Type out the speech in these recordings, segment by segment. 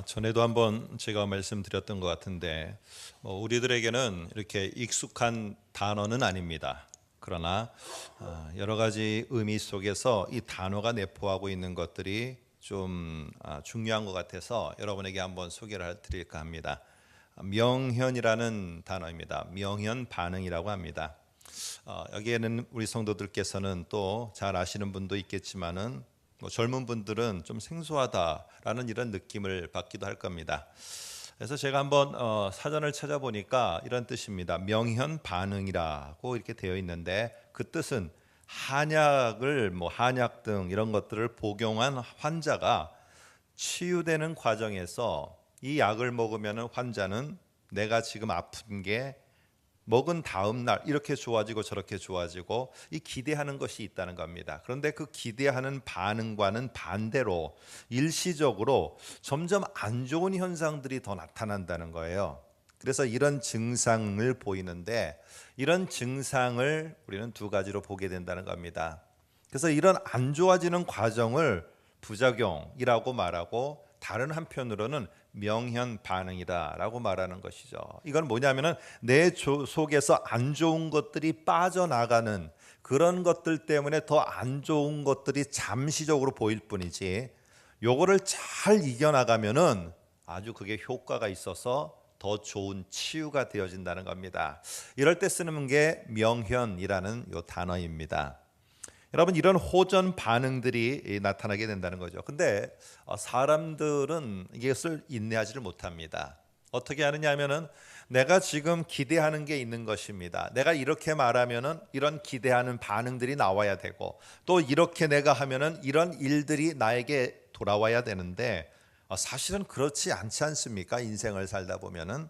전에도 한번 제가 말씀드렸던 것 같은데 우리들에게는 이렇게 익숙한 단어는 아닙니다. 그러나 여러 가지 의미 속에서 이 단어가 내포하고 있는 것들이 좀 중요한 것 같아서 여러분에게 한번 소개를 드릴까 합니다. 명현이라는 단어입니다. 명현 반응이라고 합니다. 여기에는 우리 성도들께서는 또 잘 아시는 분도 있겠지만은 젊은 분들은 좀 생소하다라는 이런 느낌을 받기도 할 겁니다. 그래서 제가 한번 사전을 찾아보니까 이런 뜻입니다. 명현 반응이라고 이렇게 되어 있는데 그 뜻은 한약을 한약 등 이런 것들을 복용한 환자가 치유되는 과정에서 이 약을 먹으면 환자는 내가 지금 아픈 게 먹은 다음 날 이렇게 좋아지고 저렇게 좋아지고 이 기대하는 것이 있다는 겁니다. 그런데 그 기대하는 반응과는 반대로 일시적으로 점점 안 좋은 현상들이 더 나타난다는 거예요. 그래서 이런 증상을 보이는데 이런 증상을 우리는 두 가지로 보게 된다는 겁니다. 그래서 이런 안 좋아지는 과정을 부작용이라고 말하고 다른 한편으로는 명현 반응이다라고 말하는 것이죠. 이건 뭐냐면은 내 속에서 안 좋은 것들이 빠져나가는 그런 것들 때문에 더 안 좋은 것들이 잠시적으로 보일 뿐이지 요거를 잘 이겨나가면은 아주 그게 효과가 있어서 더 좋은 치유가 되어진다는 겁니다. 이럴 때 쓰는 게 명현이라는 요 단어입니다. 여러분 이런 호전 반응들이 나타나게 된다는 거죠. 근데 사람들은 이것을 인내하지를 못합니다. 어떻게 하느냐 하면은 내가 지금 기대하는 게 있는 것입니다. 내가 이렇게 말하면은 이런 기대하는 반응들이 나와야 되고 또 이렇게 내가 하면은 이런 일들이 나에게 돌아와야 되는데 사실은 그렇지 않지 않습니까? 인생을 살다 보면은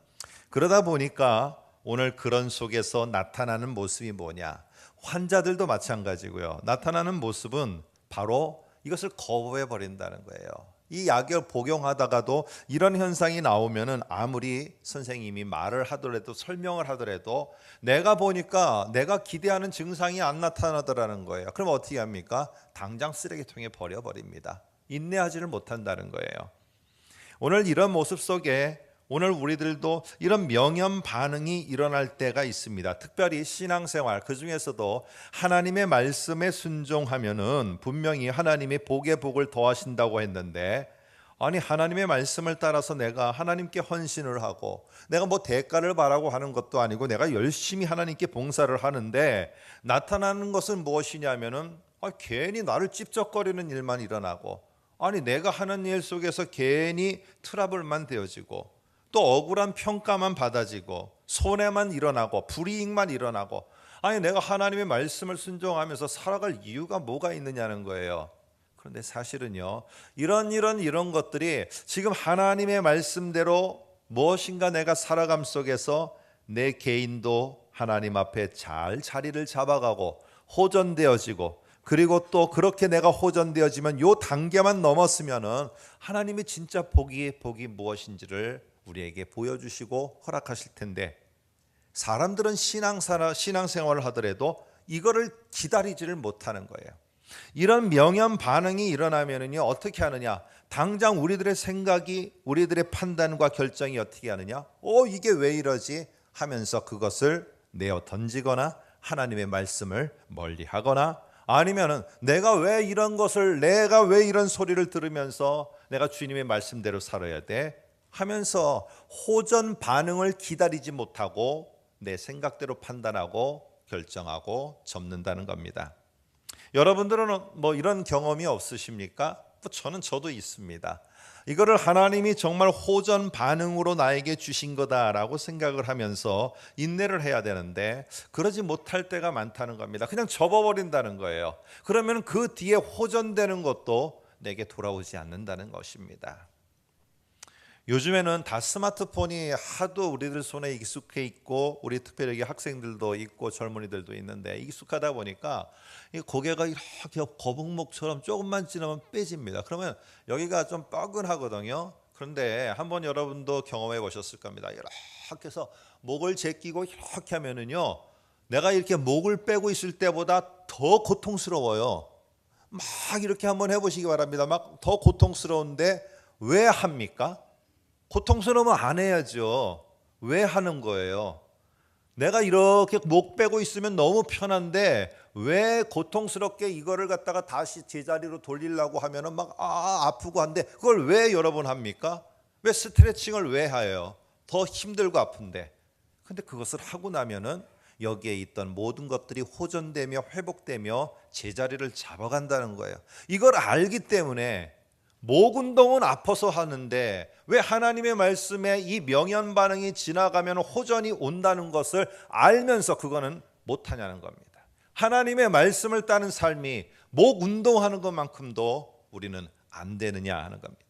그러다 보니까 오늘 그런 속에서 나타나는 모습이 뭐냐? 환자들도 마찬가지고요. 나타나는 모습은 바로 이것을 거부해 버린다는 거예요. 이 약을 복용하다가도 이런 현상이 나오면은 아무리 선생님이 말을 하더라도 설명을 하더라도 내가 보니까 내가 기대하는 증상이 안 나타나더라는 거예요. 그럼 어떻게 합니까? 당장 쓰레기통에 버려버립니다. 인내하지를 못한다는 거예요. 오늘 이런 모습 속에 오늘 우리들도 이런 명현 반응이 일어날 때가 있습니다. 특별히 신앙생활 그 중에서도 하나님의 말씀에 순종하면은 분명히 하나님이 복에 복을 더하신다고 했는데 아니 하나님의 말씀을 따라서 내가 하나님께 헌신을 하고 내가 대가를 바라고 하는 것도 아니고 내가 열심히 하나님께 봉사를 하는데 나타나는 것은 무엇이냐면은 괜히 나를 찝쩍거리는 일만 일어나고 아니 내가 하는 일 속에서 괜히 트러블만 되어지고 또 억울한 평가만 받아지고 손해만 일어나고 불이익만 일어나고 아니 내가 하나님의 말씀을 순종하면서 살아갈 이유가 뭐가 있느냐는 거예요. 그런데 사실은요 이런 것들이 지금 하나님의 말씀대로 무엇인가 내가 살아감 속에서 내 개인도 하나님 앞에 잘 자리를 잡아가고 호전되어지고 그리고 또 그렇게 내가 호전되어지면 요 단계만 넘었으면은 하나님이 진짜 복이 무엇인지를 우리에게 보여주시고 허락하실 텐데 사람들은 신앙생활을 하더라도 이거를 기다리지를 못하는 거예요. 이런 명현 반응이 일어나면은요 어떻게 하느냐? 당장 우리들의 생각이 우리들의 판단과 결정이 어떻게 하느냐? 이게 왜 이러지? 하면서 그것을 내어 던지거나 하나님의 말씀을 멀리하거나 아니면은 내가 왜 이런 소리를 들으면서 내가 주님의 말씀대로 살아야 돼? 하면서 호전 반응을 기다리지 못하고 내 생각대로 판단하고 결정하고 접는다는 겁니다. 여러분들은 이런 경험이 없으십니까? 저도 있습니다. 이거를 하나님이 정말 호전 반응으로 나에게 주신 거다라고 생각을 하면서 인내를 해야 되는데 그러지 못할 때가 많다는 겁니다. 그냥 접어버린다는 거예요. 그러면 그 뒤에 호전되는 것도 내게 돌아오지 않는다는 것입니다. 요즘에는 다 스마트폰이 하도 우리들 손에 익숙해 있고 우리 특별히 학생들도 있고 젊은이들도 있는데 익숙하다 보니까 이 고개가 이렇게 거북목처럼 조금만 지나면 빼집니다. 그러면 여기가 좀 뻐근하거든요. 그런데 한번 여러분도 경험해 보셨을 겁니다. 이렇게 해서 목을 제끼고 이렇게 하면은요 내가 이렇게 목을 빼고 있을 때보다 더 고통스러워요. 막 이렇게 한번 해보시기 바랍니다. 막 더 고통스러운데 왜 합니까? 고통스러우면 안 해야죠. 왜 하는 거예요? 내가 이렇게 목 빼고 있으면 너무 편한데 왜 고통스럽게 이거를 갖다가 다시 제자리로 돌리려고 하면은 막 아프고 한데 그걸 왜 여러 번 합니까? 왜 스트레칭을 왜 해요? 더 힘들고 아픈데. 근데 그것을 하고 나면은 여기에 있던 모든 것들이 호전되며 회복되며 제자리를 잡아간다는 거예요. 이걸 알기 때문에 목 운동은 아파서 하는데 왜 하나님의 말씀에 이 명현 반응이 지나가면 호전이 온다는 것을 알면서 그거는 못하냐는 겁니다. 하나님의 말씀을 따는 삶이 목 운동하는 것만큼도 우리는 안 되느냐 하는 겁니다.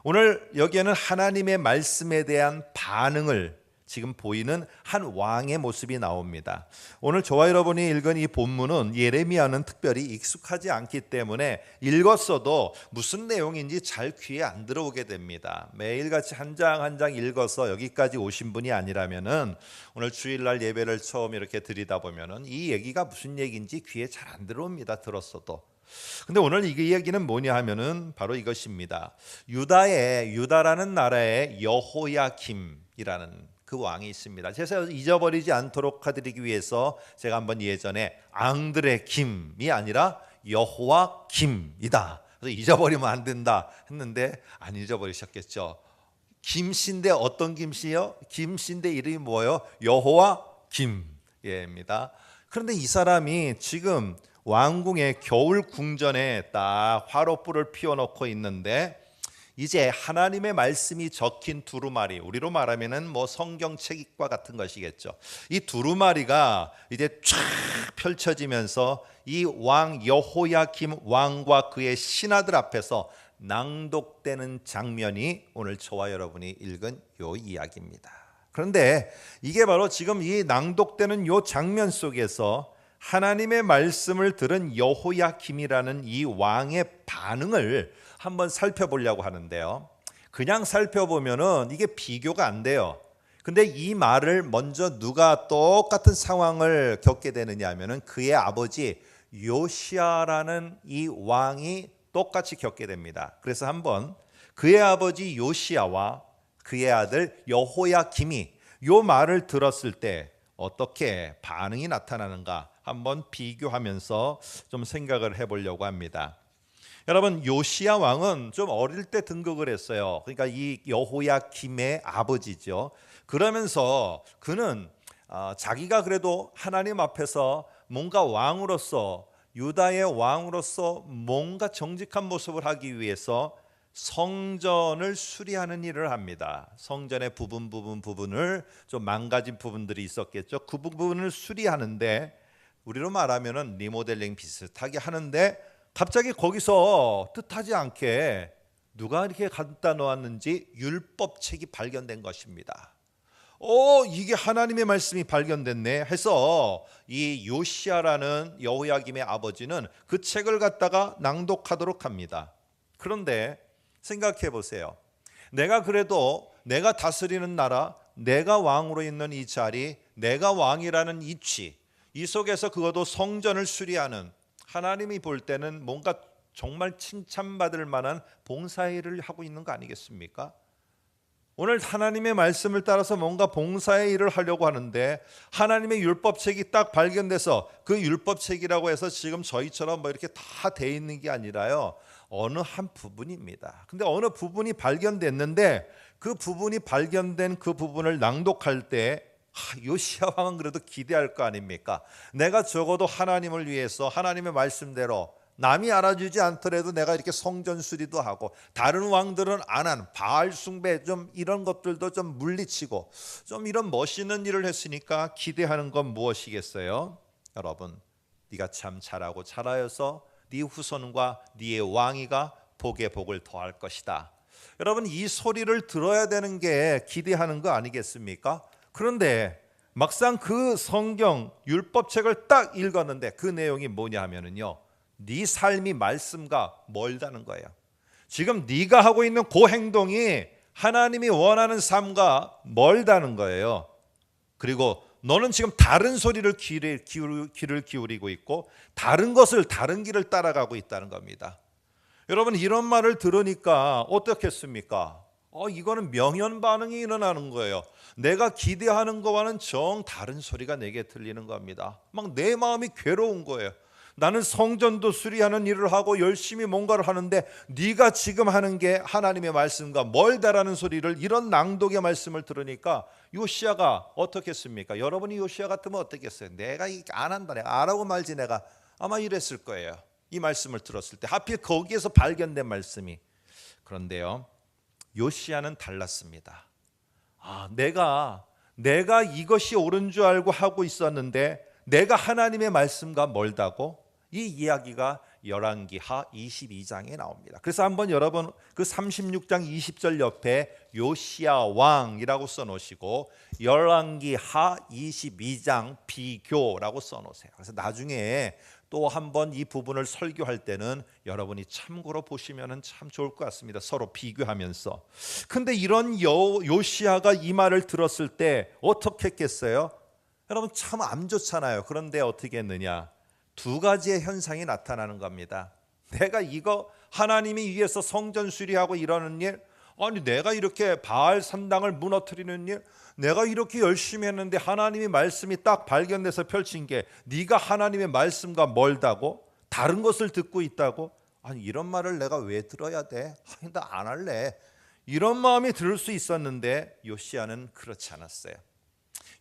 오늘 여기에는 하나님의 말씀에 대한 반응을 지금 보이는 한 왕의 모습이 나옵니다. 오늘 저와 여러분이 읽은 이 본문은 예레미야는 특별히 익숙하지 않기 때문에 읽었어도 무슨 내용인지 잘 귀에 안 들어오게 됩니다. 매일같이 한 장 한 장 읽어서 여기까지 오신 분이 아니라면은 오늘 주일날 예배를 처음 이렇게 드리다 보면은 이 얘기가 무슨 얘기인지 귀에 잘 안 들어옵니다. 들었어도. 근데 오늘 이 얘기는 뭐냐 하면은 바로 이것입니다. 유다라는 나라의 여호야김이라는 그 왕이 있습니다. 제가 잊어버리지 않도록 해드리기 위해서 제가 한번 예전에 앙드레 김이 아니라 여호와 김이다. 그래서 잊어버리면 안 된다 했는데 안 잊어버리셨겠죠. 김씨인데 어떤 김씨요? 김씨인데 이름이 뭐예요? 여호와 김입니다. 그런데 이 사람이 지금 왕궁의 겨울 궁전에 딱 화롯불을 피워놓고 있는데 이제 하나님의 말씀이 적힌 두루마리, 우리로 말하면은 뭐 성경책과 같은 것이겠죠. 이 두루마리가 이제 쫙 펼쳐지면서 이 왕 여호야김 왕과 그의 신하들 앞에서 낭독되는 장면이 오늘 저와 여러분이 읽은 요 이야기입니다. 그런데 이게 바로 지금 이 낭독되는 요 장면 속에서 하나님의 말씀을 들은 여호야김이라는 이 왕의 반응을 한번 살펴보려고 하는데요. 그냥 살펴보면은 이게 비교가 안 돼요. 근데 이 말을 먼저 누가 똑같은 상황을 겪게 되느냐 하면은 그의 아버지 요시야라는 이 왕이 똑같이 겪게 됩니다. 그래서 한번 그의 아버지 요시야와 그의 아들 여호야김이 요 말을 들었을 때 어떻게 반응이 나타나는가 한번 비교하면서 좀 생각을 해보려고 합니다. 여러분, 요시야 왕은 좀 어릴 때 등극을 했어요. 그러니까 이 여호야김의 아버지죠. 그러면서 그는 자기가 그래도 하나님 앞에서 뭔가 왕으로서 유다의 왕으로서 뭔가 정직한 모습을 하기 위해서 성전을 수리하는 일을 합니다. 성전의 부분을 좀 망가진 부분들이 있었겠죠. 그 부분을 수리하는데 우리로 말하면은 리모델링 비슷하게 하는데 갑자기 거기서 뜻하지 않게 누가 이렇게 갖다 놓았는지 율법책이 발견된 것입니다. 이게 하나님의 말씀이 발견됐네 해서 이 요시야라는 여호야김의 아버지는 그 책을 갖다가 낭독하도록 합니다. 그런데 생각해 보세요. 내가 그래도 내가 다스리는 나라, 내가 왕으로 있는 이 자리, 내가 왕이라는 이치, 이 속에서 그것도 성전을 수리하는 하나님이 볼 때는 뭔가 정말 칭찬받을 만한 봉사일을 하고 있는 거 아니겠습니까? 오늘 하나님의 말씀을 따라서 뭔가 봉사의 일을 하려고 하는데 하나님의 율법책이 딱 발견돼서 그 율법책이라고 해서 지금 저희처럼 뭐 이렇게 다 돼 있는 게 아니라요. 어느 한 부분입니다. 근데 어느 부분이 발견됐는데 그 부분이 발견된 그 부분을 낭독할 때 요시야 왕은 그래도 기대할 거 아닙니까? 내가 적어도 하나님을 위해서 하나님의 말씀대로 남이 알아주지 않더라도 내가 이렇게 성전 수리도 하고 다른 왕들은 안 한 바알 숭배 좀 이런 것들도 좀 물리치고 좀 이런 멋있는 일을 했으니까 기대하는 건 무엇이겠어요? 여러분, 네가 참 잘하고 잘하여서 네 후손과 네의 왕위가 복에 복을 더할 것이다. 여러분, 이 소리를 들어야 되는 게 기대하는 거 아니겠습니까? 그런데 막상 그 성경 율법책을 딱 읽었는데 그 내용이 뭐냐 하면은요, 네 삶이 말씀과 멀다는 거예요. 지금 네가 하고 있는 그 행동이 하나님이 원하는 삶과 멀다는 거예요. 그리고 너는 지금 다른 소리를 귀를 기울이고 있고 다른 길을 따라가고 있다는 겁니다. 여러분 이런 말을 들으니까 어떻겠습니까? 이거는 명연 반응이 일어나는 거예요. 내가 기대하는 것과는 정 다른 소리가 내게 들리는 겁니다. 막 내 마음이 괴로운 거예요. 나는 성전도 수리하는 일을 하고 열심히 뭔가를 하는데 네가 지금 하는 게 하나님의 말씀과 멀다라는 소리를, 이런 낭독의 말씀을 들으니까 요시야가 어떻겠습니까? 여러분이 요시야 같으면 어떻겠어요? 내가 안 한다, 내가 안 하고 말지, 내가 아마 이랬을 거예요. 이 말씀을 들었을 때 하필 거기에서 발견된 말씀이. 그런데요, 요시야는 달랐습니다. 내가 이것이 옳은 줄 알고 하고 있었는데 내가 하나님의 말씀과 멀다고? 이 이야기가 열왕기하 22장에 나옵니다. 그래서 한번 여러분 그 36장 20절 옆에 요시야 왕이라고 써놓으시고 열왕기하 22장 비교라고 써놓으세요. 그래서 나중에 또 한번 이 부분을 설교할 때는 여러분이 참고로 보시면 참 좋을 것 같습니다. 서로 비교하면서. 근데 이런 요시야가 이 말을 들었을 때 어떻게 했겠어요? 여러분 참 안 좋잖아요. 그런데 어떻게 했느냐? 두 가지의 현상이 나타나는 겁니다. 내가 이거 하나님이 위해서 성전 수리하고 이러는 일, 내가 이렇게 바알 산당을 무너뜨리는 일, 내가 이렇게 열심히 했는데 하나님의 말씀이 딱 발견돼서 펼친 게 네가 하나님의 말씀과 멀다고? 다른 것을 듣고 있다고? 이런 말을 내가 왜 들어야 돼? 나 안 할래. 이런 마음이 들을 수 있었는데 요시야는 그렇지 않았어요.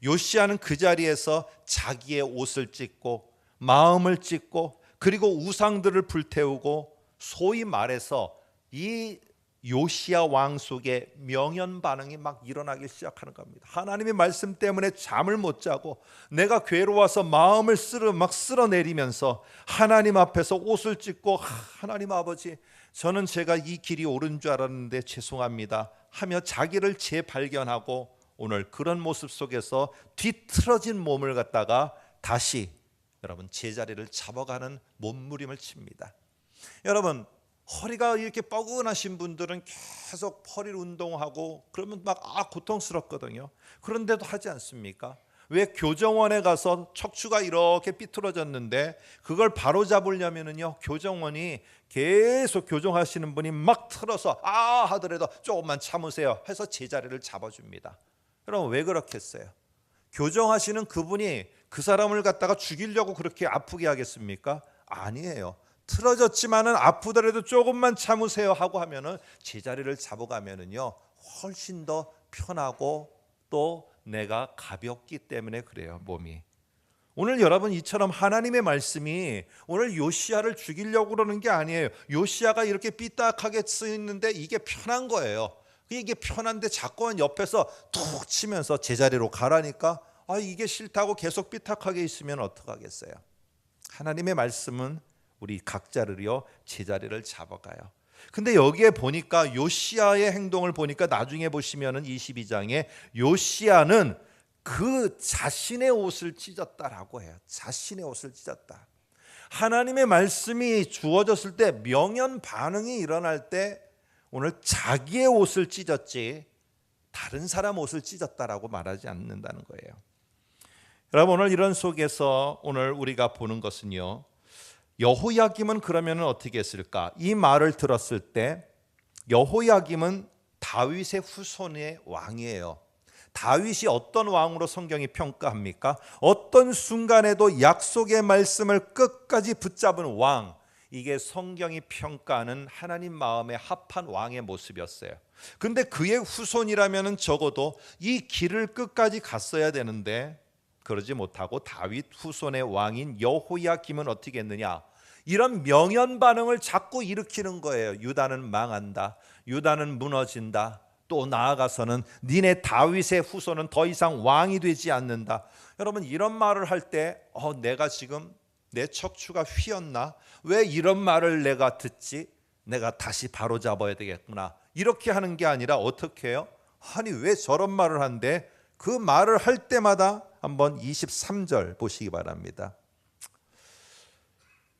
요시야는 그 자리에서 자기의 옷을 찢고 마음을 찢고 그리고 우상들을 불태우고, 소위 말해서 이 요시야 왕 속에 명연 반응이 막 일어나기 시작하는 겁니다. 하나님의 말씀 때문에 잠을 못 자고 내가 괴로워서 마음을 쓸어내리면서 하나님 앞에서 옷을 찢고, 하나님 아버지, 저는 제가 이 길이 옳은 줄 알았는데 죄송합니다 하며 자기를 재발견하고, 오늘 그런 모습 속에서 뒤틀어진 몸을 갖다가 다시 여러분 제자리를 잡아가는 몸부림을 칩니다. 여러분 허리가 이렇게 뻐근하신 분들은 계속 허리 운동하고 그러면 막 고통스럽거든요. 그런데도 하지 않습니까? 왜 교정원에 가서 척추가 이렇게 삐뚤어졌는데 그걸 바로 잡으려면은요, 교정원이 계속 교정하시는 분이 막 틀어서 하더라도 조금만 참으세요 해서 제자리를 잡아줍니다. 여러분 왜 그렇겠어요? 교정하시는 그분이 그 사람을 갖다가 죽이려고 그렇게 아프게 하겠습니까? 아니에요. 틀어졌지만은 아프더라도 조금만 참으세요 하고 하면은 제자리를 잡아가면은요 훨씬 더 편하고 또 내가 가볍기 때문에 그래요, 몸이. 오늘 여러분 이처럼 하나님의 말씀이 오늘 요시야를 죽이려고 그러는 게 아니에요. 요시야가 이렇게 삐딱하게 쓰이는데 이게 편한 거예요. 이게 편한데 자꾸만 옆에서 툭 치면서 제자리로 가라니까 이게 싫다고 계속 삐딱하게 있으면 어떡하겠어요? 하나님의 말씀은 우리 각자를요 제자리를 잡아가요. 근데 여기에 보니까 요시야의 행동을 보니까 나중에 보시면은 22장에 요시야는 그 자신의 옷을 찢었다라고 해요. 자신의 옷을 찢었다. 하나님의 말씀이 주어졌을 때 명연 반응이 일어날 때 오늘 자기의 옷을 찢었지 다른 사람 옷을 찢었다라고 말하지 않는다는 거예요. 여러분 오늘 이런 속에서 오늘 우리가 보는 것은요, 여호야김은 그러면 어떻게 했을까? 이 말을 들었을 때 여호야김은 다윗의 후손의 왕이에요. 다윗이 어떤 왕으로 성경이 평가합니까? 어떤 순간에도 약속의 말씀을 끝까지 붙잡은 왕, 이게 성경이 평가하는 하나님 마음에 합한 왕의 모습이었어요. 근데 그의 후손이라면 적어도 이 길을 끝까지 갔어야 되는데 그러지 못하고 다윗 후손의 왕인 여호야김은 어떻게 했느냐? 이런 명연 반응을 자꾸 일으키는 거예요. 유다는 망한다. 유다는 무너진다. 또 나아가서는 니네 다윗의 후손은 더 이상 왕이 되지 않는다. 여러분 이런 말을 할 때 내가 지금 내 척추가 휘었나? 왜 이런 말을 내가 듣지? 내가 다시 바로잡아야 되겠구나. 이렇게 하는 게 아니라 어떻게 해요? 아니 왜 저런 말을 한대? 그 말을 할 때마다 한번 23절 보시기 바랍니다.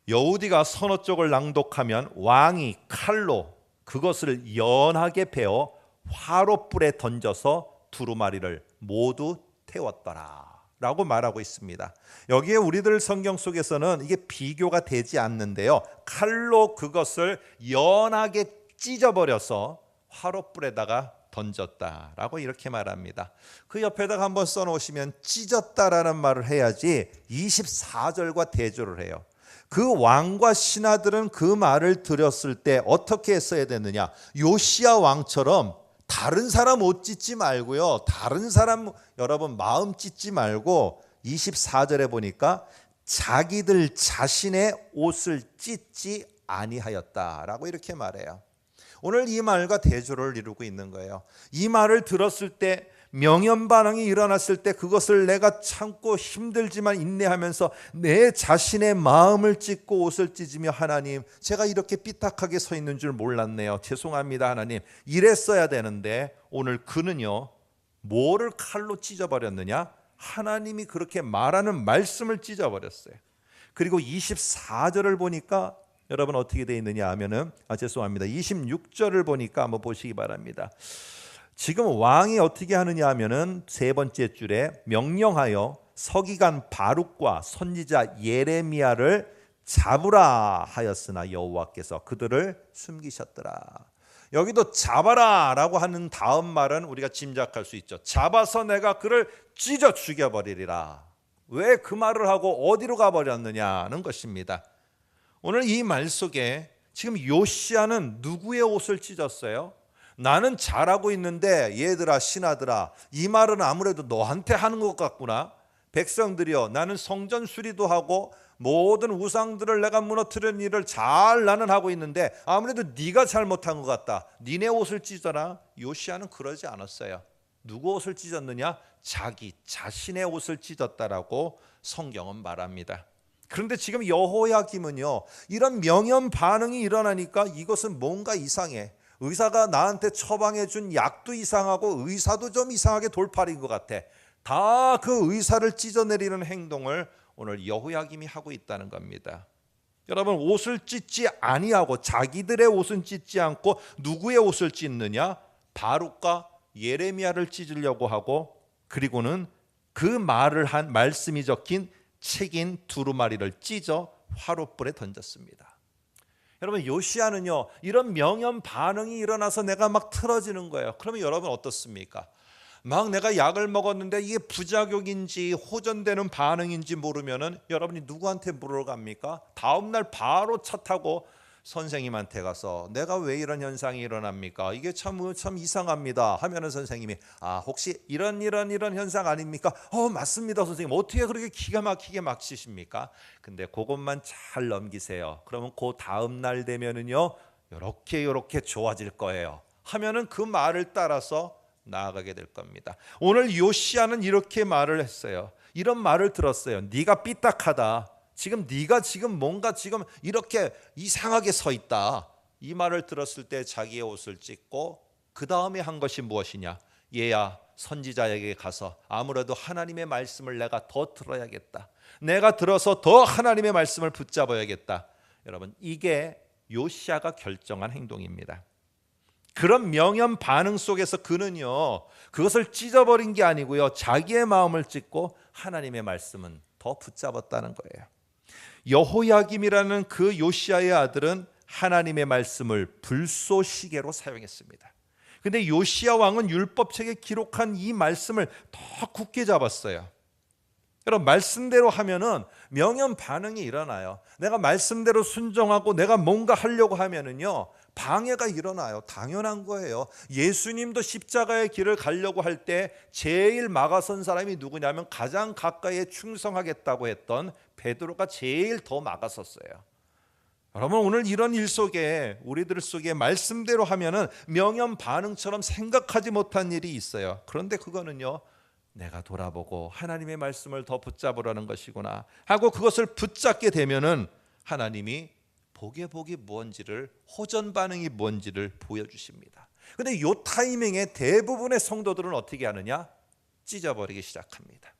여우디가 서너 쪽을 낭독하면 왕이 칼로 그것을 연하게 베어 화롯불에 던져서 두루마리를 모두 태웠더라. 라고 말하고 있습니다. 여기에 우리들 성경 속에서는 이게 비교가 되지 않는데요, 칼로 그것을 연하게 찢어버려서 화롯불에다가 던졌다라고 이렇게 말합니다. 그 옆에다가 한번 써놓으시면 찢었다라는 말을 해야지 24절과 대조를 해요. 그 왕과 신하들은 그 말을 들었을 때 어떻게 했어야 되느냐, 요시야 왕처럼 다른 사람 옷 찢지 말고요, 다른 사람 여러분 마음 찢지 말고 24절에 보니까 자기들 자신의 옷을 찢지 아니하였다라고 이렇게 말해요. 오늘 이 말과 대조를 이루고 있는 거예요. 이 말을 들었을 때, 명연 반응이 일어났을 때 그것을 내가 참고 힘들지만 인내하면서 내 자신의 마음을 찢고 옷을 찢으며, 하나님, 제가 이렇게 삐딱하게 서 있는 줄 몰랐네요. 죄송합니다 하나님. 이랬어야 되는데 오늘 그는요, 뭐를 칼로 찢어버렸느냐? 하나님이 그렇게 말하는 말씀을 찢어버렸어요. 그리고 24절을 보니까 여러분 어떻게 되어 있느냐 하면은, 죄송합니다, 26절을 보니까 한번 보시기 바랍니다. 지금 왕이 어떻게 하느냐 하면은 세 번째 줄에 명령하여 서기관 바룩과 선지자 예레미야를 잡으라 하였으나 여호와께서 그들을 숨기셨더라. 여기도 잡아라라고 하는 다음 말은 우리가 짐작할 수 있죠. 잡아서 내가 그를 찢어 죽여버리리라. 왜 그 말을 하고 어디로 가버렸느냐는 것입니다. 오늘 이 말 속에 지금 요시야는 누구의 옷을 찢었어요? 나는 잘하고 있는데 얘들아, 신하들아, 이 말은 아무래도 너한테 하는 것 같구나. 백성들이여, 나는 성전 수리도 하고 모든 우상들을 내가 무너뜨리는 일을 잘 나는 하고 있는데 아무래도 네가 잘못한 것 같다. 니네 옷을 찢어라. 요시야는 그러지 않았어요. 누구 옷을 찢었느냐? 자기 자신의 옷을 찢었다라고 성경은 말합니다. 그런데 지금 여호야김은요, 이런 명연 반응이 일어나니까 이것은 뭔가 이상해. 의사가 나한테 처방해 준 약도 이상하고 의사도 좀 이상하게 돌팔인 것 같아. 다 그 의사를 찢어내리는 행동을 오늘 여호야김이 하고 있다는 겁니다. 여러분, 옷을 찢지 아니하고, 자기들의 옷은 찢지 않고 누구의 옷을 찢느냐? 바룩과 예레미야를 찢으려고 하고, 그리고는 그 말을 한 말씀이 적힌 책인 두루마리를 찢어 화롯불에 던졌습니다. 여러분, 요시야는요, 이런 명연 반응이 일어나서 내가 막 틀어지는 거예요. 그러면 여러분 어떻습니까? 막 내가 약을 먹었는데 이게 부작용인지 호전되는 반응인지 모르면은 여러분이 누구한테 물어갑니까? 다음 날 바로 차 타고 선생님한테 가서 내가 왜 이런 현상이 일어납니까? 이게 참 이상합니다 하면은 선생님이 혹시 이런 현상 아닙니까? 맞습니다 선생님. 어떻게 그렇게 기가 막히게 막 치십니까? 근데 그것만 잘 넘기세요. 그러면 그 다음 날 되면은요, 요렇게 좋아질 거예요 하면은 그 말을 따라서 나아가게 될 겁니다. 오늘 요시야는 이렇게 말을 했어요. 이런 말을 들었어요. 네가 삐딱하다. 네가 뭔가 이렇게 이상하게 서 있다. 이 말을 들었을 때 자기의 옷을 찢고 그 다음에 한 것이 무엇이냐? 얘야, 선지자에게 가서 아무래도 하나님의 말씀을 내가 더 들어야겠다. 내가 들어서 더 하나님의 말씀을 붙잡아야겠다. 여러분, 이게 요시야가 결정한 행동입니다. 그런 명연 반응 속에서 그는요, 그것을 찢어버린 게 아니고요, 자기의 마음을 찢고 하나님의 말씀은 더 붙잡았다는 거예요. 여호야김이라는 그 요시야의 아들은 하나님의 말씀을 불쏘시개로 사용했습니다. 근데 요시야 왕은 율법책에 기록한 이 말씀을 더 굳게 잡았어요. 여러분, 말씀대로 하면은 명연 반응이 일어나요. 내가 말씀대로 순종하고 내가 뭔가 하려고 하면은요, 방해가 일어나요. 당연한 거예요. 예수님도 십자가의 길을 가려고 할 때 제일 막아선 사람이 누구냐면 가장 가까이에 충성하겠다고 했던 베드로가 제일 더 막았었어요. 여러분, 오늘 이런 일 속에 우리들 속에 말씀대로 하면은 명연 반응처럼 생각하지 못한 일이 있어요. 그런데 그거는요, 내가 돌아보고 하나님의 말씀을 더 붙잡으라는 것이구나 하고 그것을 붙잡게 되면은 하나님이 복이 뭔지를, 호전 반응이 뭔지를 보여주십니다. 그런데 이 타이밍에 대부분의 성도들은 어떻게 하느냐? 찢어버리기 시작합니다.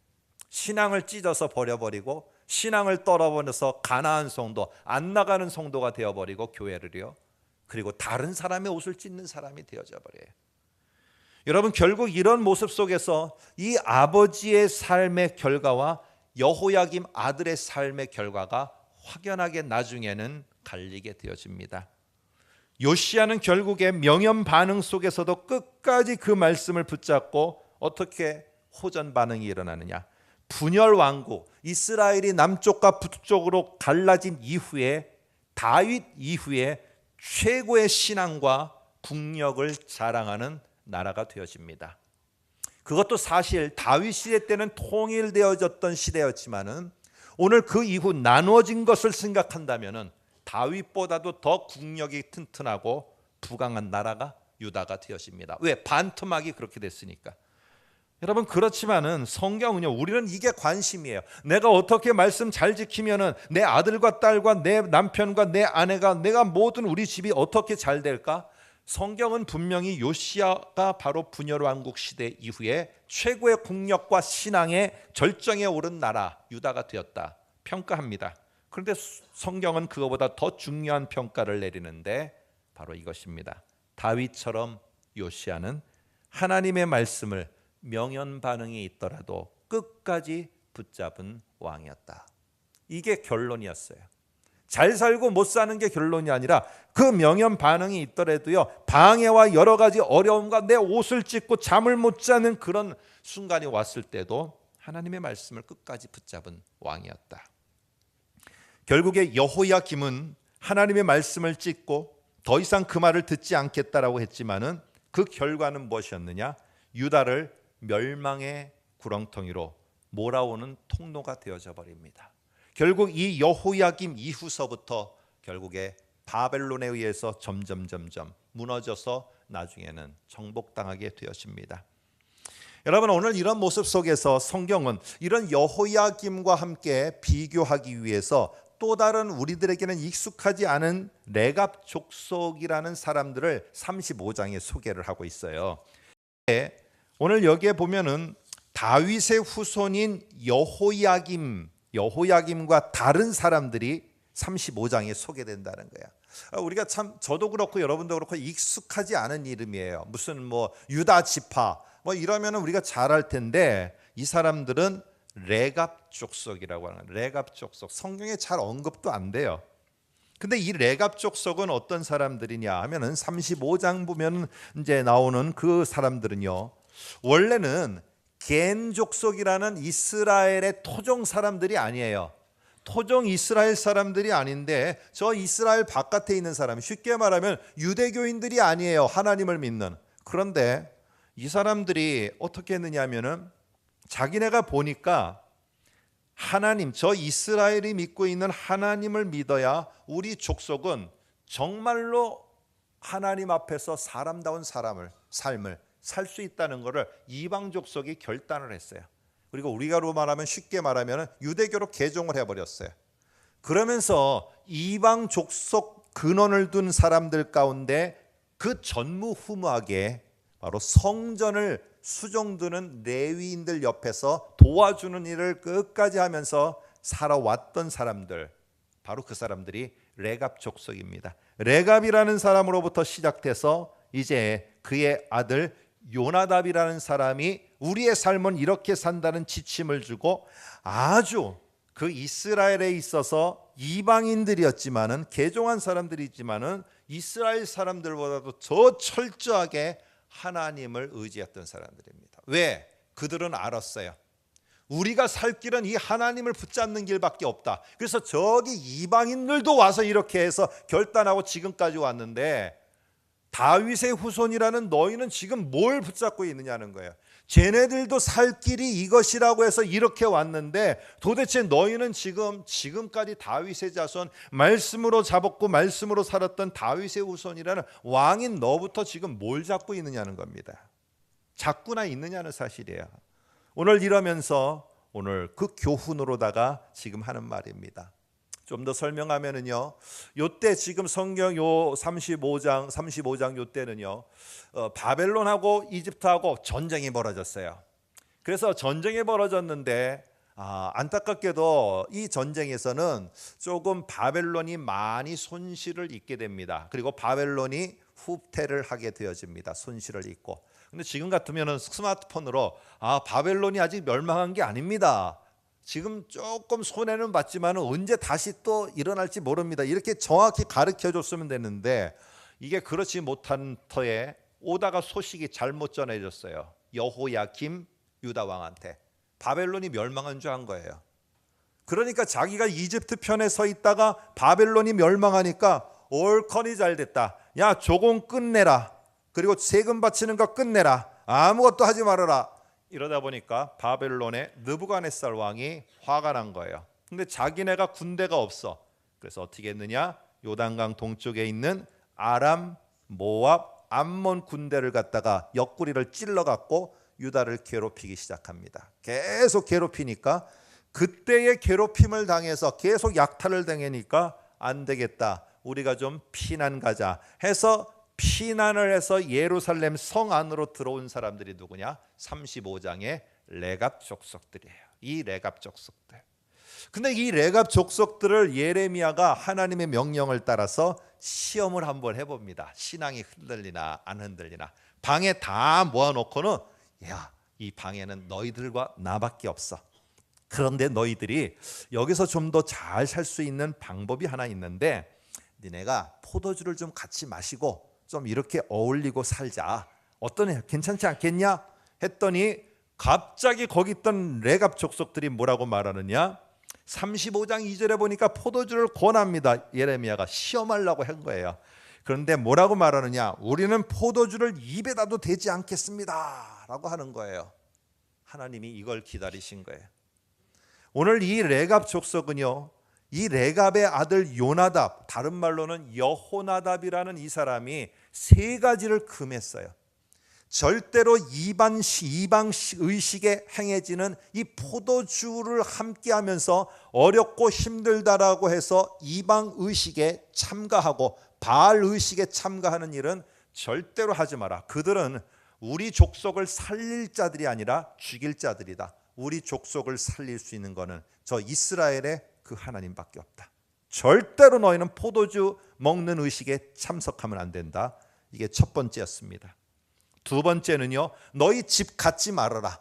신앙을 찢어서 버려버리고 신앙을 떨어버려서 가나안 성도, 안 나가는 성도가 되어버리고 교회를요, 그리고 다른 사람의 옷을 찢는 사람이 되어져 버려요. 여러분, 결국 이런 모습 속에서 이 아버지의 삶의 결과와 여호야김 아들의 삶의 결과가 확연하게 나중에는 갈리게 되어집니다. 요시야는 결국에 명연 반응 속에서도 끝까지 그 말씀을 붙잡고 어떻게 호전 반응이 일어나느냐. 분열 왕국, 이스라엘이 남쪽과 북쪽으로 갈라진 이후에 다윗 이후에 최고의 신앙과 국력을 자랑하는 나라가 되어집니다. 그것도 사실 다윗 시대 때는 통일되어졌던 시대였지만은 오늘 그 이후 나누어진 것을 생각한다면은 다윗보다도 더 국력이 튼튼하고 부강한 나라가 유다가 되어집니다. 왜? 반토막이 그렇게 됐으니까. 여러분, 그렇지만은 성경은요, 우리는 이게 관심이에요. 내가 어떻게 말씀 잘 지키면은 내 아들과 딸과 내 남편과 내 아내가, 내가 모든 우리 집이 어떻게 잘 될까? 성경은 분명히 요시야가 바로 분열 왕국 시대 이후에 최고의 국력과 신앙의 절정에 오른 나라 유다가 되었다 평가합니다. 그런데 성경은 그거보다 더 중요한 평가를 내리는데 바로 이것입니다. 다윗처럼 요시야는 하나님의 말씀을 명연 반응이 있더라도 끝까지 붙잡은 왕이었다. 이게 결론이었어요. 잘 살고 못 사는 게 결론이 아니라 그 명연 반응이 있더라도요, 방해와 여러 가지 어려움과 내 옷을 찢고 잠을 못 자는 그런 순간이 왔을 때도 하나님의 말씀을 끝까지 붙잡은 왕이었다. 결국에 여호야김은 하나님의 말씀을 찢고 더 이상 그 말을 듣지 않겠다라고 했지만은 그 결과는 무엇이었느냐? 유다를 멸망의 구렁텅이로 몰아오는 통로가 되어져 버립니다. 결국 이 여호야김 이후서부터 결국에 바벨론에 의해서 점점 무너져서 나중에는 정복당하게 되었습니다. 여러분, 오늘 이런 모습 속에서 성경은 이런 여호야김과 함께 비교하기 위해서 또 다른 우리들에게는 익숙하지 않은 레갑 족속이라는 사람들을 35장에 소개를 하고 있어요. 오늘 여기에 보면은 다윗의 후손인 여호야김과 다른 사람들이 35장에 소개된다는 거야. 우리가 참, 저도 그렇고 여러분도 그렇고 익숙하지 않은 이름이에요. 무슨 뭐 유다 지파 뭐 이러면 우리가 잘 알 텐데, 이 사람들은 레갑 족속이라고 하는 거예요. 레갑 족속, 성경에 잘 언급도 안 돼요. 근데 이 레갑 족속은 어떤 사람들이냐 하면은 35장 보면 이제 나오는 그 사람들은요, 원래는 겐 족속이라는 이스라엘의 토종 사람들이 아니에요. 토종 이스라엘 사람들이 아닌데 저 이스라엘 바깥에 있는 사람, 쉽게 말하면 유대교인들이 아니에요. 하나님을 믿는. 그런데 이 사람들이 어떻게 했느냐 하면은 자기네가 보니까 하나님, 저 이스라엘이 믿고 있는 하나님을 믿어야 우리 족속은 정말로 하나님 앞에서 사람다운 삶을 살 수 있다는 것을 이방 족속이 결단을 했어요. 그리고 우리가로 말하면, 쉽게 말하면 유대교로 개종을 해버렸어요. 그러면서 이방 족속 근원을 둔 사람들 가운데 그 전무후무하게 바로 성전을 수종드는 레위인들 옆에서 도와주는 일을 끝까지 하면서 살아왔던 사람들, 바로 그 사람들이 레갑 족속입니다. 레갑이라는 사람으로부터 시작돼서 이제 그의 아들 요나답이라는 사람이 우리의 삶은 이렇게 산다는 지침을 주고, 아주 그 이스라엘에 있어서 이방인들이었지만은, 개종한 사람들이지만은 이스라엘 사람들보다도 더 철저하게 하나님을 의지했던 사람들입니다. 왜? 그들은 알았어요. 우리가 살 길은 이 하나님을 붙잡는 길밖에 없다. 그래서 저기 이방인들도 와서 이렇게 해서 결단하고 지금까지 왔는데, 다윗의 후손이라는 너희는 지금 뭘 붙잡고 있느냐는 거예요. 쟤네들도 살 길이 이것이라고 해서 이렇게 왔는데, 도대체 너희는 지금까지 다윗의 자손, 말씀으로 잡았고 말씀으로 살았던 다윗의 후손이라는 왕인 너부터 지금 뭘 잡고 있느냐는 겁니다. 잡고나 있느냐는 사실이에요. 오늘 이러면서 오늘 그 교훈으로다가 지금 하는 말입니다. 좀 더 설명하면은요, 요때 지금 성경 요 35장 요때는요, 바벨론하고 이집트하고 전쟁이 벌어졌어요. 그래서 전쟁이 벌어졌는데 안타깝게도 이 전쟁에서는 조금 바벨론이 많이 손실을 입게 됩니다. 그리고 바벨론이 후퇴를 하게 되어집니다. 손실을 입고. 근데 지금 같으면은 스마트폰으로 바벨론이 아직 멸망한 게 아닙니다. 지금 조금 손해는 봤지만 언제 다시 또 일어날지 모릅니다. 이렇게 정확히 가르쳐 줬으면 되는데 이게 그렇지 못한 터에 오다가 소식이 잘못 전해졌어요. 여호야김 유다 왕한테 바벨론이 멸망한 줄 안 거예요. 그러니까 자기가 이집트 편에 서 있다가 바벨론이 멸망하니까 올컨이 잘 됐다. 야, 조공 끝내라. 그리고 세금 바치는 거 끝내라. 아무것도 하지 말아라. 이러다 보니까 바벨론의 느부갓네살 왕이 화가 난 거예요. 근데 자기네가 군대가 없어. 그래서 어떻게 했느냐? 요단강 동쪽에 있는 아람, 모압, 암몬 군대를 갖다가 옆구리를 찔러갖고 유다를 괴롭히기 시작합니다. 계속 괴롭히니까 그때의 괴롭힘을 당해서 계속 약탈을 당하니까 안 되겠다. 우리가 좀 피난 가자 해서 피난을 해서 예루살렘 성 안으로 들어온 사람들이 누구냐? 35장의 레갑 족속들이에요. 이 레갑 족속들. 근데 이 레갑 족속들을 예레미야가 하나님의 명령을 따라서 시험을 한번 해봅니다. 신앙이 흔들리나 안 흔들리나. 방에 다 모아놓고는 야, 이 방에는 너희들과 나밖에 없어. 그런데 너희들이 여기서 좀 더 잘 살 수 있는 방법이 하나 있는데 니네가 포도주를 좀 같이 마시고 좀 이렇게 어울리고 살자. 어떠냐? 괜찮지 않겠냐? 했더니 갑자기 거기 있던 레갑 족속들이 뭐라고 말하느냐? 35장 2절에 보니까 포도주를 권합니다. 예레미야가 시험하려고 한 거예요. 그런데 뭐라고 말하느냐? 우리는 포도주를 입에다도 대지 않겠습니다 라고 하는 거예요. 하나님이 이걸 기다리신 거예요. 오늘 이 레갑 족속은요, 이 레갑의 아들 요나답, 다른 말로는 여호나답이라는 이 사람이 세 가지를 금했어요. 절대로 이방 의식에 행해지는 이 포도주를 함께하면서 어렵고 힘들다라고 해서 이방 의식에 참가하고 바알 의식에 참가하는 일은 절대로 하지 마라. 그들은 우리 족속을 살릴 자들이 아니라 죽일 자들이다. 우리 족속을 살릴 수 있는 것은 저 이스라엘의 그 하나님밖에 없다. 절대로 너희는 포도주 먹는 의식에 참석하면 안 된다. 이게 첫 번째였습니다. 두 번째는요, 너희 집 갖지 말아라.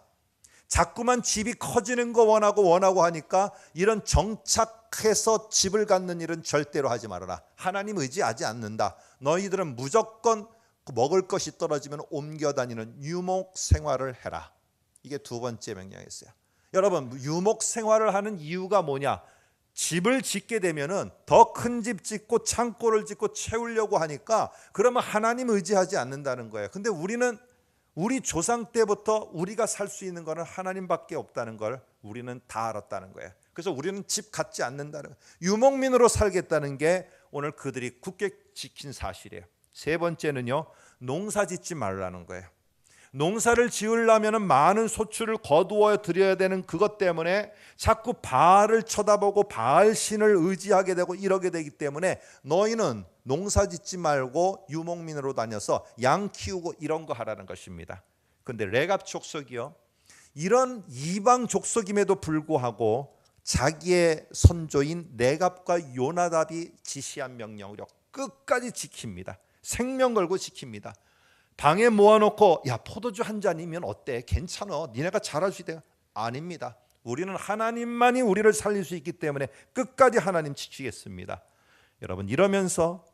자꾸만 집이 커지는 거 원하고 하니까 이런 정착해서 집을 갖는 일은 절대로 하지 말아라. 하나님 의지하지 않는다. 너희들은 무조건 먹을 것이 떨어지면 옮겨 다니는 유목 생활을 해라. 이게 두 번째 명령이었어요. 여러분, 유목 생활을 하는 이유가 뭐냐? 집을 짓게 되면은 더 큰 집 짓고 창고를 짓고 채우려고 하니까 그러면 하나님 의지하지 않는다는 거예요. 근데 우리는 우리 조상 때부터 우리가 살 수 있는 거는 하나님밖에 없다는 걸 우리는 다 알았다는 거예요. 그래서 우리는 집 갖지 않는다는 거예요. 유목민으로 살겠다는 게 오늘 그들이 굳게 지킨 사실이에요. 세 번째는요, 농사 짓지 말라는 거예요. 농사를 지으려면 많은 소출을 거두어 드려야 되는 그것 때문에 자꾸 바알을 쳐다보고 바알 신을 의지하게 되고 이러게 되기 때문에 너희는 농사 짓지 말고 유목민으로 다녀서 양 키우고 이런 거 하라는 것입니다. 그런데 레갑 족속이요, 이런 이방 족속임에도 불구하고 자기의 선조인 레갑과 요나답이 지시한 명령으로 끝까지 지킵니다. 생명 걸고 지킵니다. 방에 모아놓고 야, 포도주 한 잔이면 어때? 괜찮아. 니네가 잘할 수 있대. 아닙니다. 우리는 하나님만이 우리를 살릴 수 있기 때문에 끝까지 하나님 지키겠습니다. 여러분, 이러면서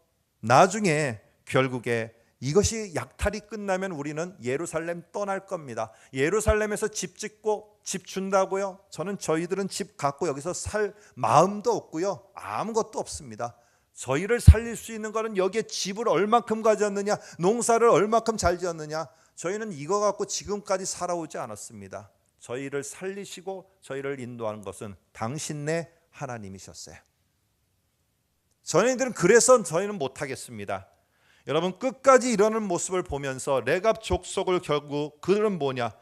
나중에 결국에 이것이 약탈이 끝나면 우리는 예루살렘 떠날 겁니다. 예루살렘에서 집 짓고 집 준다고요? 저희들은 집 갖고 여기서 살 마음도 없고요, 아무것도 없습니다. 저희를 살릴 수 있는 것은 여기에 집을 얼마큼 가졌느냐, 농사를 얼마큼 잘 지었느냐. 저희는 이거 갖고 지금까지 살아오지 않았습니다. 저희를 살리시고 저희를 인도하는 것은 당신네 하나님이셨어요. 저희들은 그래서 저희는 못하겠습니다. 여러분, 끝까지 이러는 모습을 보면서 레갑 족속을 결국 그들은 뭐냐,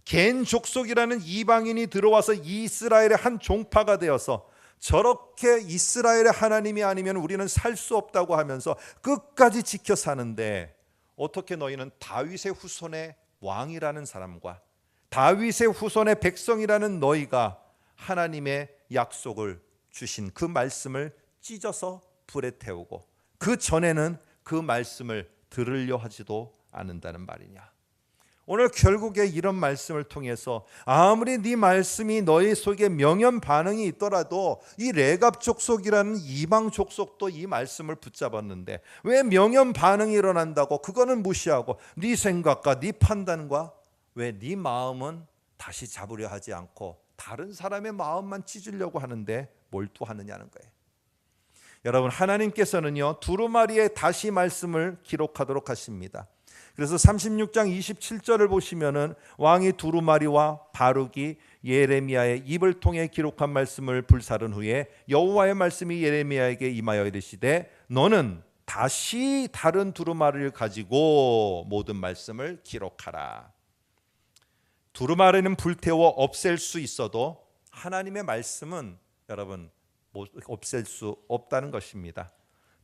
겐 족속이라는 이방인이 들어와서 이스라엘의 한 종파가 되어서 저렇게 이스라엘의 하나님이 아니면 우리는 살 수 없다고 하면서 끝까지 지켜 사는데, 어떻게 너희는 다윗의 후손의 왕이라는 사람과 다윗의 후손의 백성이라는 너희가 하나님의 약속을 주신 그 말씀을 찢어서 불에 태우고 그 전에는 그 말씀을 들으려 하지도 않는다는 말이냐. 오늘 결국에 이런 말씀을 통해서 아무리 네 말씀이 너희 속에 명연 반응이 있더라도 이 레갑 족속이라는 이방 족속도 이 말씀을 붙잡았는데 왜 명연 반응이 일어난다고 그거는 무시하고 네 생각과 네 판단과 왜 네 마음은 다시 잡으려 하지 않고 다른 사람의 마음만 찢으려고 하는데 몰두하느냐는 거예요. 여러분, 하나님께서는요 두루마리에 다시 말씀을 기록하도록 하십니다. 그래서 36장 27절을 보시면은 왕이 두루마리와 바룩이 예레미야의 입을 통해 기록한 말씀을 불사른 후에 여호와의 말씀이 예레미야에게 임하여 이르시되 너는 다시 다른 두루마리를 가지고 모든 말씀을 기록하라. 두루마리는 불태워 없앨 수 있어도 하나님의 말씀은 여러분 없앨 수 없다는 것입니다.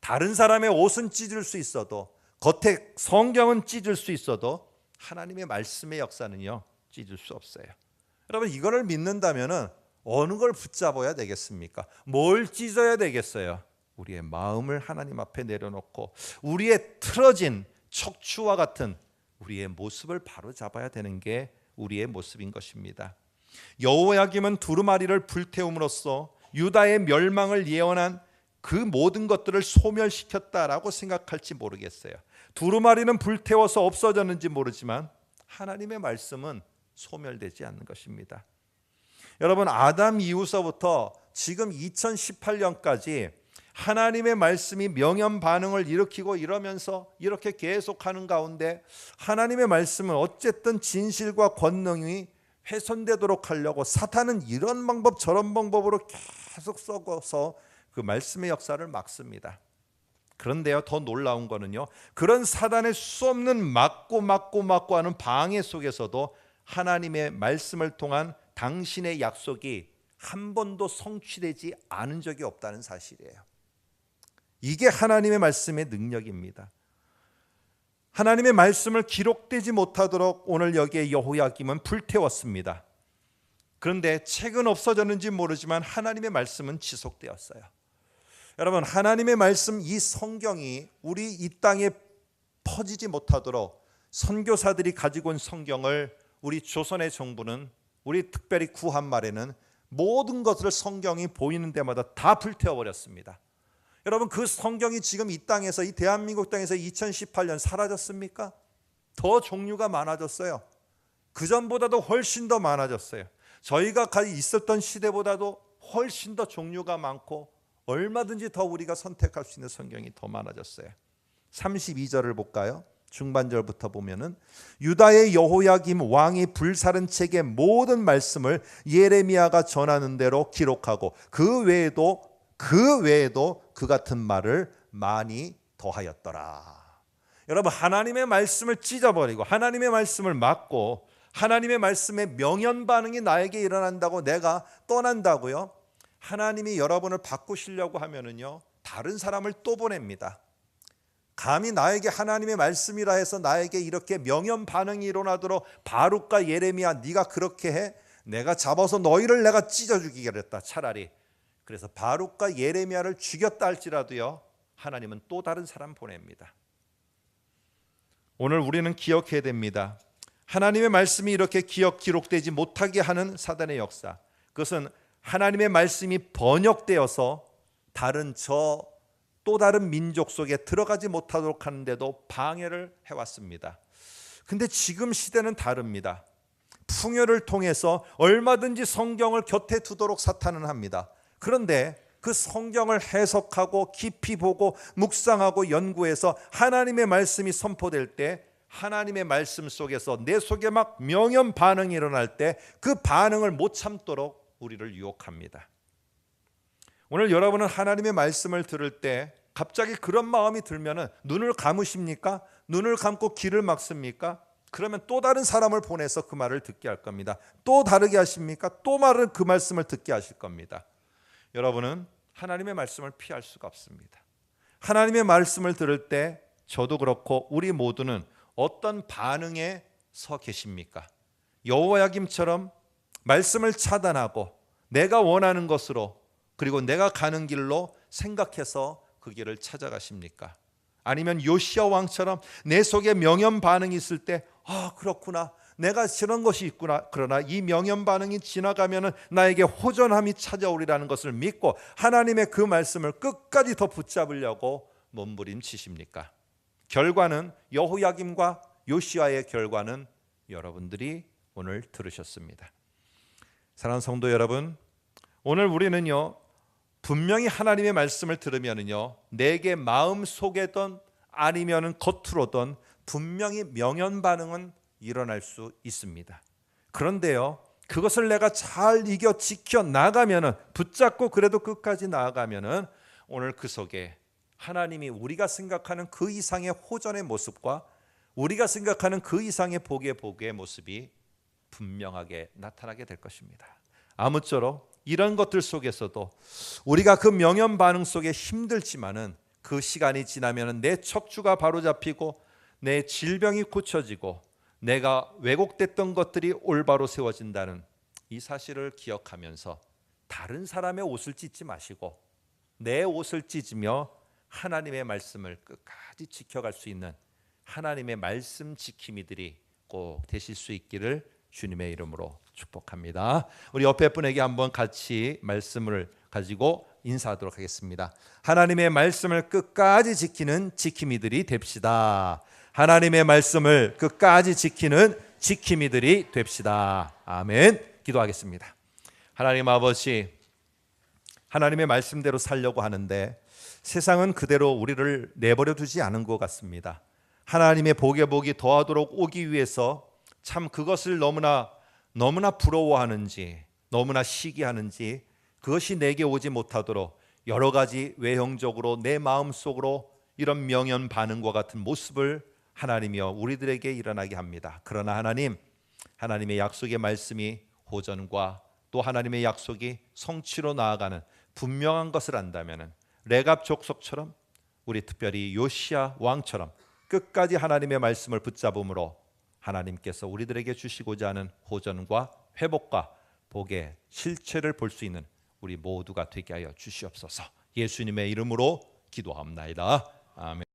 다른 사람의 옷은 찢을 수 있어도 겉에 성경은 찢을 수 있어도 하나님의 말씀의 역사는요 찢을 수 없어요. 여러분, 이거를 믿는다면은 어느 걸 붙잡아야 되겠습니까? 뭘 찢어야 되겠어요? 우리의 마음을 하나님 앞에 내려놓고 우리의 틀어진 척추와 같은 우리의 모습을 바로 잡아야 되는 게 우리의 모습인 것입니다. 여호야김은 두루마리를 불태움으로써 유다의 멸망을 예언한 그 모든 것들을 소멸시켰다라고 생각할지 모르겠어요. 두루마리는 불태워서 없어졌는지 모르지만 하나님의 말씀은 소멸되지 않는 것입니다. 여러분, 아담 이후서부터 지금 2018년까지 하나님의 말씀이 명연 반응을 일으키고 이러면서 이렇게 계속하는 가운데 하나님의 말씀은 어쨌든 진실과 권능이 훼손되도록 하려고 사탄은 이런 방법 저런 방법으로 계속 썩어서 그 말씀의 역사를 막습니다. 그런데요, 더 놀라운 거는요, 그런 사단의 수 없는 막고 하는 방해 속에서도 하나님의 말씀을 통한 당신의 약속이 한 번도 성취되지 않은 적이 없다는 사실이에요. 이게 하나님의 말씀의 능력입니다. 하나님의 말씀을 기록되지 못하도록 오늘 여기에 여호야김은 불태웠습니다. 그런데 책은 없어졌는지 모르지만 하나님의 말씀은 지속되었어요. 여러분, 하나님의 말씀, 이 성경이 우리 이 땅에 퍼지지 못하도록 선교사들이 가지고 온 성경을 우리 조선의 정부는, 우리 특별히 구한 말에는 모든 것을 성경이 보이는 데마다 다 불태워버렸습니다. 여러분, 그 성경이 지금 이 땅에서, 이 대한민국 땅에서 2018년 사라졌습니까? 더 종류가 많아졌어요. 그전보다도 훨씬 더 많아졌어요. 저희가 있었던 시대보다도 훨씬 더 종류가 많고 얼마든지 더 우리가 선택할 수 있는 성경이 더 많아졌어요. 32절을 볼까요? 중반절부터 보면은 유다의 여호야김 왕이 불사른 책의 모든 말씀을 예레미야가 전하는 대로 기록하고 그 외에도 그 같은 말을 많이 더하였더라. 여러분, 하나님의 말씀을 찢어버리고 하나님의 말씀을 막고 하나님의 말씀에 명연 반응이 나에게 일어난다고 내가 떠난다고요? 하나님이 여러분을 바꾸시려고 하면은요 다른 사람을 또 보냅니다. 감히 나에게 하나님의 말씀이라 해서 나에게 이렇게 명연 반응이 일어나도록 바룩과 예레미야 네가 그렇게 해? 내가 잡아서 너희를 내가 찢어 죽이겠다 차라리. 그래서 바룩과 예레미야를 죽였다 할지라도요 하나님은 또 다른 사람 보냅니다. 오늘 우리는 기억해야 됩니다. 하나님의 말씀이 이렇게 기록되지 못하게 하는 사단의 역사, 그것은 하나님의 말씀이 번역되어서 또 다른 민족 속에 들어가지 못하도록 하는데도 방해를 해왔습니다. 근데 지금 시대는 다릅니다. 풍요를 통해서 얼마든지 성경을 곁에 두도록 사탄은 합니다. 그런데 그 성경을 해석하고 깊이 보고 묵상하고 연구해서 하나님의 말씀이 선포될 때 하나님의 말씀 속에서 내 속에 막 명연 반응이 일어날 때 그 반응을 못 참도록 우리를 유혹합니다. 오늘 여러분은 하나님의 말씀을 들을 때 갑자기 그런 마음이 들면은 눈을 감으십니까? 눈을 감고 귀를 막습니까? 그러면 또 다른 사람을 보내서 그 말을 듣게 할 겁니다. 또 다르게 하십니까? 또 그 말씀을 듣게 하실 겁니다. 여러분은 하나님의 말씀을 피할 수가 없습니다. 하나님의 말씀을 들을 때 저도 그렇고 우리 모두는 어떤 반응에 서 계십니까? 여호야김처럼 말씀을 차단하고 내가 원하는 것으로 그리고 내가 가는 길로 생각해서 그 길을 찾아가십니까? 아니면 요시야 왕처럼 내 속에 명연 반응이 있을 때 그렇구나, 내가 저런 것이 있구나. 그러나 이 명연 반응이 지나가면은 나에게 호전함이 찾아오리라는 것을 믿고 하나님의 그 말씀을 끝까지 더 붙잡으려고 몸부림치십니까? 결과는 여호야김과 요시야의 결과는 여러분들이 오늘 들으셨습니다. 사랑하는 성도 여러분, 오늘 우리는요 분명히 하나님의 말씀을 들으면은요 내게 마음 속에든 아니면은 겉으로든 분명히 명연 반응은 일어날 수 있습니다. 그런데요 그것을 내가 잘 이겨 지켜 나가면은, 붙잡고 그래도 끝까지 나아가면은 오늘 그 속에 하나님이 우리가 생각하는 그 이상의 호전의 모습과 우리가 생각하는 그 이상의 복의 모습이 분명하게 나타나게 될 것입니다. 아무쪼록 이런 것들 속에서도 우리가 그 명연 반응 속에 힘들지만은 그 시간이 지나면은 내 척추가 바로잡히고 내 질병이 고쳐지고 내가 왜곡됐던 것들이 올바로 세워진다는 이 사실을 기억하면서 다른 사람의 옷을 찢지 마시고 내 옷을 찢으며 하나님의 말씀을 끝까지 지켜갈 수 있는 하나님의 말씀 지킴이들이 꼭 되실 수 있기를 주님의 이름으로 축복합니다. 우리 옆에 분에게 한번 같이 말씀을 가지고 인사하도록 하겠습니다. 하나님의 말씀을 끝까지 지키는 지킴이들이 됩시다. 하나님의 말씀을 끝까지 지키는 지킴이들이 됩시다. 아멘. 기도하겠습니다. 하나님 아버지, 하나님의 말씀대로 살려고 하는데 세상은 그대로 우리를 내버려 두지 않은 것 같습니다. 하나님의 복의 복이 더하도록 오기 위해서 참 그것을 너무나 부러워하는지, 너무나 시기하는지, 그것이 내게 오지 못하도록 여러 가지 외형적으로 내 마음속으로 이런 명연 반응과 같은 모습을 하나님이여 우리들에게 일어나게 합니다. 그러나 하나님, 하나님의 약속의 말씀이 호전과 또 하나님의 약속이 성취로 나아가는 분명한 것을 안다면 레갑 족속처럼, 우리 특별히 요시야 왕처럼 끝까지 하나님의 말씀을 붙잡음으로 하나님께서 우리들에게 주시고자 하는 호전과 회복과 복의 실체를 볼 수 있는 우리 모두가 되게 하여 주시옵소서. 예수님의 이름으로 기도합나이다. 아멘.